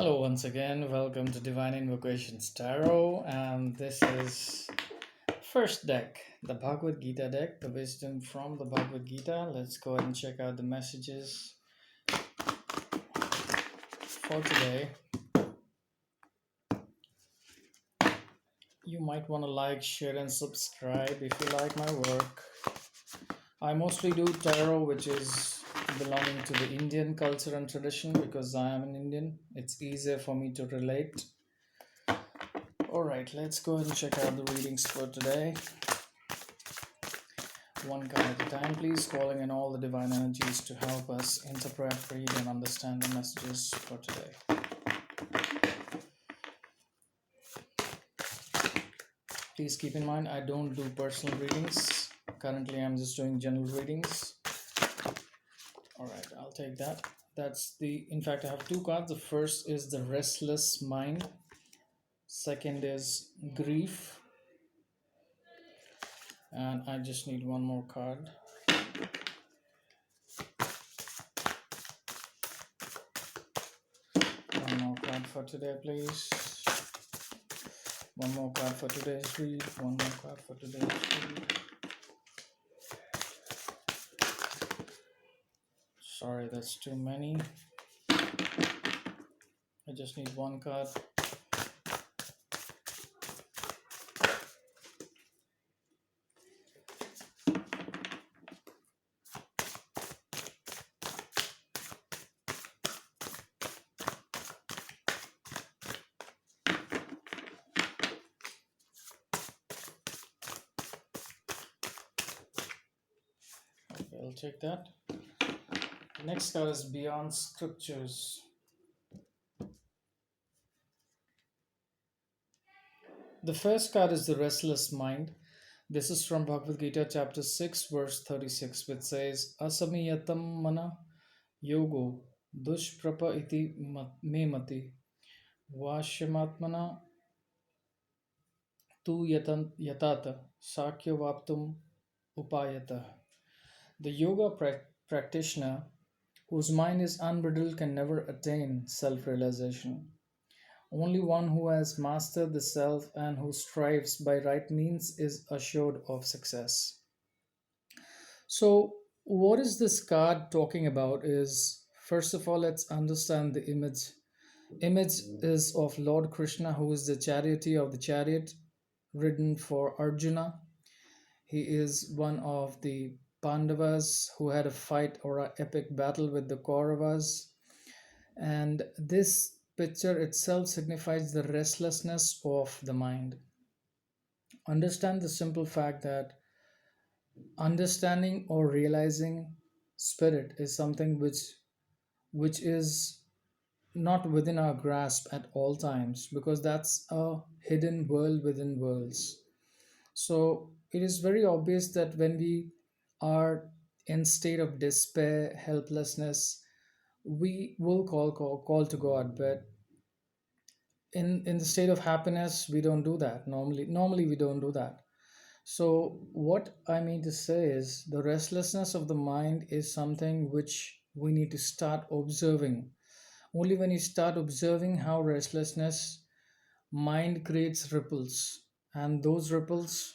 Hello, once again. Welcome to Divine Invocations Tarot, and this is first deck, the Bhagavad Gita deck, the wisdom from the Bhagavad Gita. Let's go ahead and check out the messages for today. You might want to like, share, and subscribe if you like my work. I mostly do tarot, which is belonging to the Indian culture and tradition because I am an Indian. It's easier for me to relate. All right, let's go ahead and check out the readings for today. One card at a time, please, calling in all the divine energies to help us interpret, read, and understand the messages for today. Please keep in mind, I don't do personal readings. Currently, I'm just doing general readings. All right, I'll take that. In fact, I have two cards. The first is the Restless Mind, second is Grief, and I just need one more card. One more card for today, please. One more card for today's read. One more card for today's read. Sorry, that's too many. I just need one card. Okay, I'll take that. The next card is Beyond Scriptures. The first card is the Restless Mind. This is from Bhagavad Gita chapter 6 verse 36, which says Asamiyatam mana yogo dushprapa iti me mati vasyamatmana tu yatata sakya vaptum upayata. The yoga practitioner whose mind is unbridled can never attain self realization. Only one who has mastered the self and who strives by right means is assured of success. So, what is this card talking about? Is first of all, let's understand the image. Image is of Lord Krishna, who is the charioteer of the chariot ridden for Arjuna. He is one of the Pandavas who had a fight or an epic battle with the Kauravas. And this picture itself signifies the restlessness of the mind. Understand the simple fact that understanding or realizing spirit is something which is not within our grasp at all times, because that's a hidden world within worlds. So it is very obvious that when we are in state of despair, helplessness, we will call to God. But in the state of happiness, we don't do that. Normally we don't do that. So what I mean to say is the restlessness of the mind is something which we need to start observing. Only when you start observing how restlessness mind creates ripples, and those ripples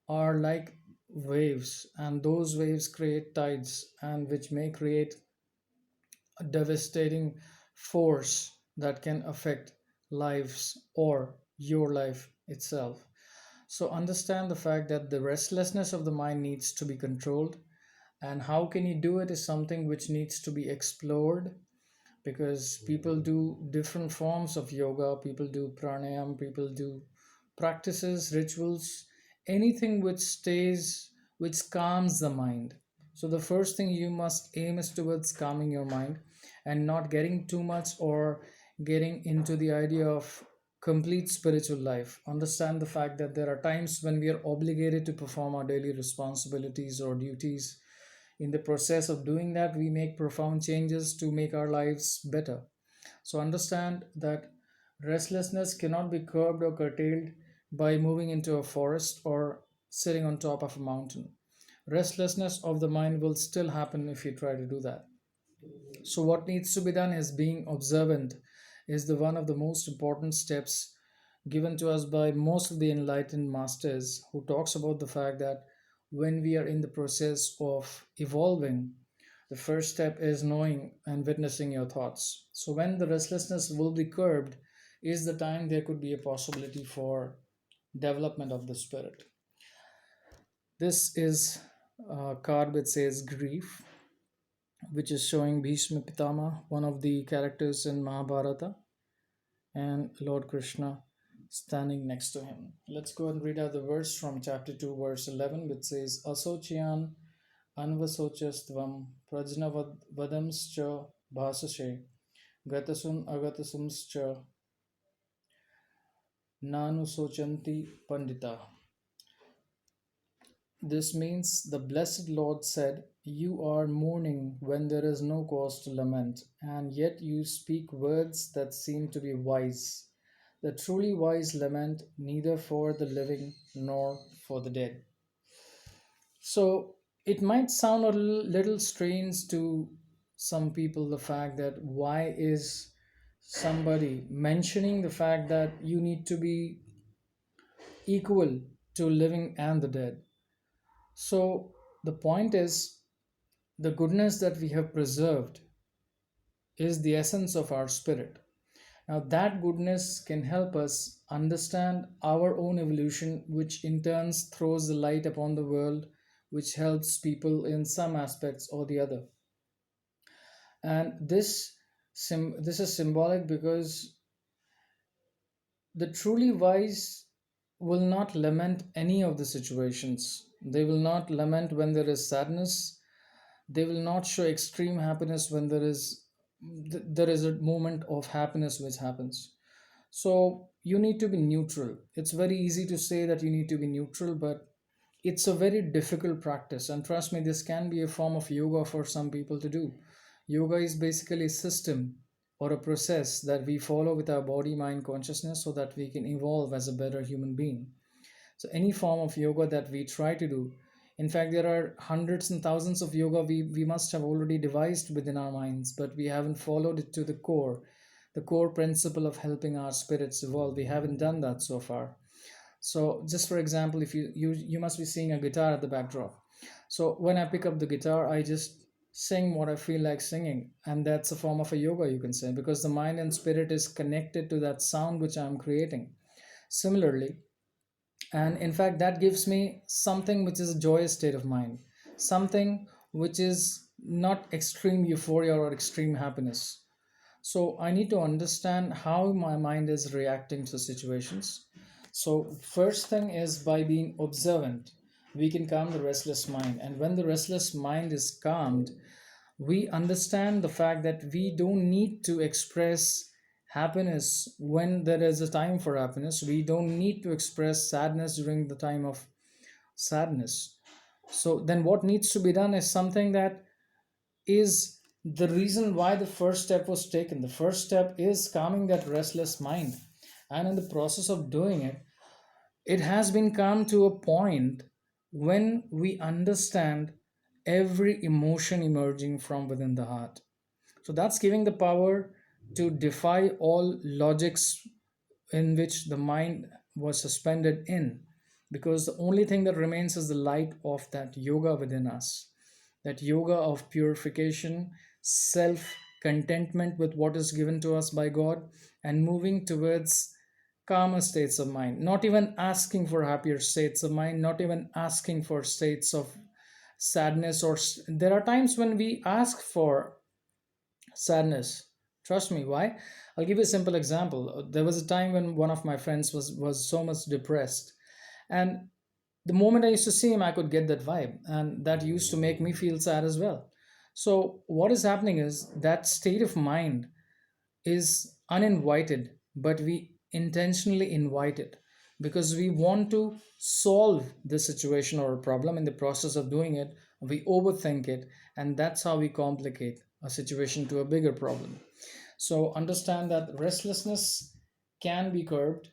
are like waves, and those waves create tides, and which may create a devastating force that can affect lives or your life itself. So understand the fact that the restlessness of the mind needs to be controlled, and how can you do it is something which needs to be explored, because people do different forms of yoga, people do pranayam, people do practices, rituals, anything which calms the mind. So the first thing you must aim is towards calming your mind and not getting too much or getting into the idea of complete spiritual life. Understand the fact that there are times when we are obligated to perform our daily responsibilities or duties. In the process of doing that, we make profound changes to make our lives better. So understand that restlessness cannot be curbed or curtailed by moving into a forest or sitting on top of a mountain. Restlessness of the mind will still happen if you try to do that. So what needs to be done is being observant is the one of the most important steps given to us by most of the enlightened masters, who talks about the fact that when we are in the process of evolving, the first step is knowing and witnessing your thoughts. So when the restlessness will be curbed is the time there could be a possibility for development of the spirit. This is a card which says grief, which is showing Bhishma Pitama, one of the characters in Mahabharata, and Lord Krishna standing next to him. Let's go and read out the verse from chapter 2, verse 11, which says, Asocian anvasochastvam prajnavadamscha bhasashe gatasun agatasumscha nanusochanti pandita. This means the blessed Lord said, You are mourning when there is no cause to lament, and yet you speak words that seem to be wise. The truly wise lament neither for the living nor for the dead. So it might sound a little strange to some people the fact that why is somebody mentioning the fact that you need to be equal to living and the dead. So the point is, the goodness that we have preserved is the essence of our spirit. Now, that goodness can help us understand our own evolution, which in turns throws the light upon the world, which helps people in some aspects or the other. And this is symbolic because the truly wise will not lament any of the situations. They will not lament when there is sadness. They will not show extreme happiness when there is a moment of happiness which happens. So you need to be neutral. It's very easy to say that you need to be neutral, but it's a very difficult practice. And trust me, this can be a form of yoga for some people to do. Yoga is basically a system or a process that we follow with our body mind consciousness so that we can evolve as a better human being. So any form of yoga that we try to do, in fact, there are hundreds and thousands of yoga we must have already devised within our minds, but we haven't followed it to the core principle of helping our spirits evolve. We haven't done that so far. So just for example, if you must be seeing a guitar at the backdrop. So when I pick up the guitar, I just sing what I feel like singing, and that's a form of a yoga, you can say, because the mind and spirit is connected to that sound which I'm creating. Similarly, and in fact that gives me something which is a joyous state of mind, something which is not extreme euphoria or extreme happiness. So I need to understand how my mind is reacting to situations. So first thing is by being observant, we can calm the restless mind. And when the restless mind is calmed, we understand the fact that we don't need to express happiness when there is a time for happiness. We don't need to express sadness during the time of sadness. So then what needs to be done is something that is the reason why the first step was taken. The first step is calming that restless mind. And in the process of doing it, it has been come to a point when we understand every emotion emerging from within the heart. So that's giving the power to defy all logics in which the mind was suspended in, because the only thing that remains is the light of that yoga within us, that yoga of purification, self contentment with what is given to us by God, and moving towards calmer states of mind, not even asking for happier states of mind, not even asking for states of sadness. There are times when we ask for sadness. Trust me, why? I'll give you a simple example. There was a time when one of my friends was so much depressed, and the moment I used to see him, I could get that vibe, and that used to make me feel sad as well. So what is happening is that state of mind is uninvited, but we intentionally invite it because we want to solve the situation or a problem. In the process of doing it, we overthink it, and that's how we complicate a situation to a bigger problem. So understand that restlessness can be curbed.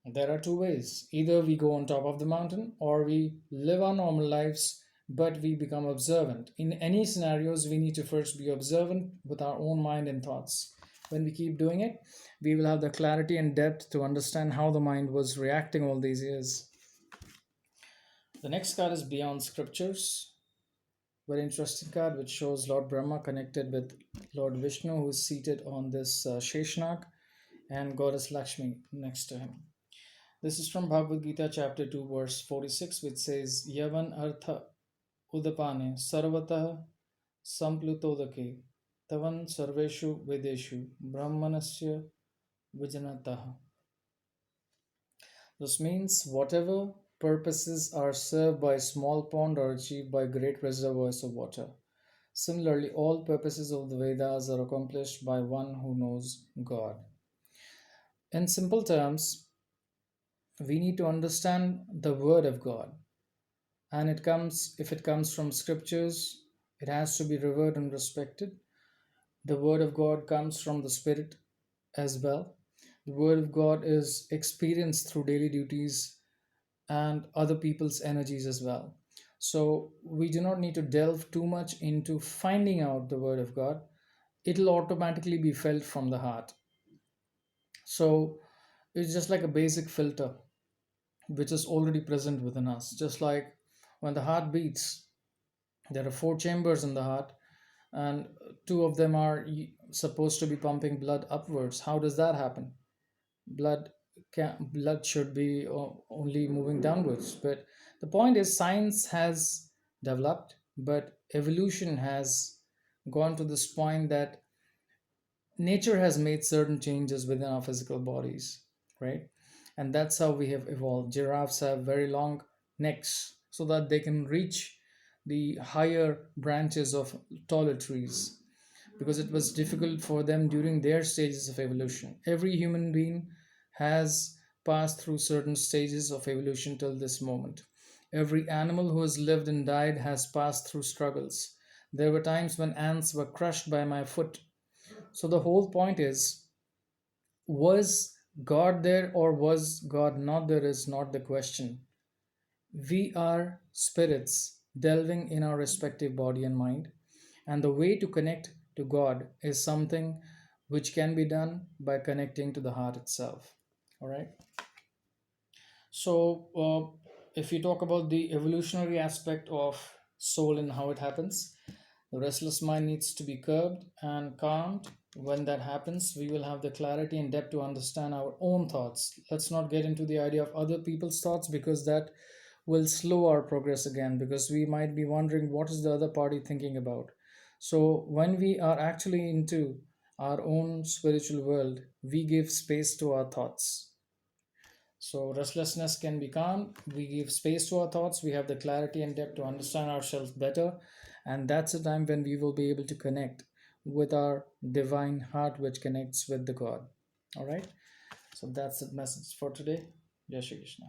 There are two ways: either we go on top of the mountain or we live our normal lives, but we become observant. In any scenarios, we need to first be observant with our own mind and thoughts. When we keep doing it, we will have the clarity and depth to understand how the mind was reacting all these years. The next card is Beyond Scriptures. Very interesting card, which shows Lord Brahma connected with Lord Vishnu, who is seated on this Sheshnag, and Goddess Lakshmi next to him. This is from Bhagavad Gita, chapter 2, verse 46, which says, Yavan Artha Udapane Sarvatah Samplutodake Tavan Sarveshu Vedeshu Brahmanasya Vijanataha. This means whatever purposes are served by a small pond are achieved by great reservoirs of water. Similarly, all purposes of the Vedas are accomplished by one who knows God. In simple terms, we need to understand the Word of God. And if it comes from scriptures, it has to be revered and respected. The Word of God comes from the Spirit as well. The Word of God is experienced through daily duties and other people's energies as well. So we do not need to delve too much into finding out the Word of God. It'll automatically be felt from the heart. So it's just like a basic filter which is already present within us. Just like when the heart beats, there are four chambers in the heart, and two of them are supposed to be pumping blood upwards. How does that happen? Blood should be only moving downwards. But the point is, science has developed, but evolution has gone to this point that nature has made certain changes within our physical bodies, right? And that's how we have evolved. Giraffes have very long necks so that they can reach the higher branches of taller trees, because it was difficult for them during their stages of evolution. Every human being has passed through certain stages of evolution till this moment. Every animal who has lived and died has passed through struggles. There were times when ants were crushed by my foot. So the whole point is, was God there or was God not there is not the question. We are spirits delving in our respective body and mind, and the way to connect to God is something which can be done by connecting to the heart itself. All right. So, if you talk about the evolutionary aspect of soul and how it happens, the restless mind needs to be curbed and calmed. When that happens, we will have the clarity and depth to understand our own thoughts. Let's not get into the idea of other people's thoughts, because that will slow our progress again, because we might be wondering what is the other party thinking about. So, when we are actually into our own spiritual world, we give space to our thoughts. So restlessness can be calm. We give space to our thoughts. We have the clarity and depth to understand ourselves better. And that's the time when we will be able to connect with our divine heart, which connects with the God. All right. So that's the message for today. Jai Shri Krishna.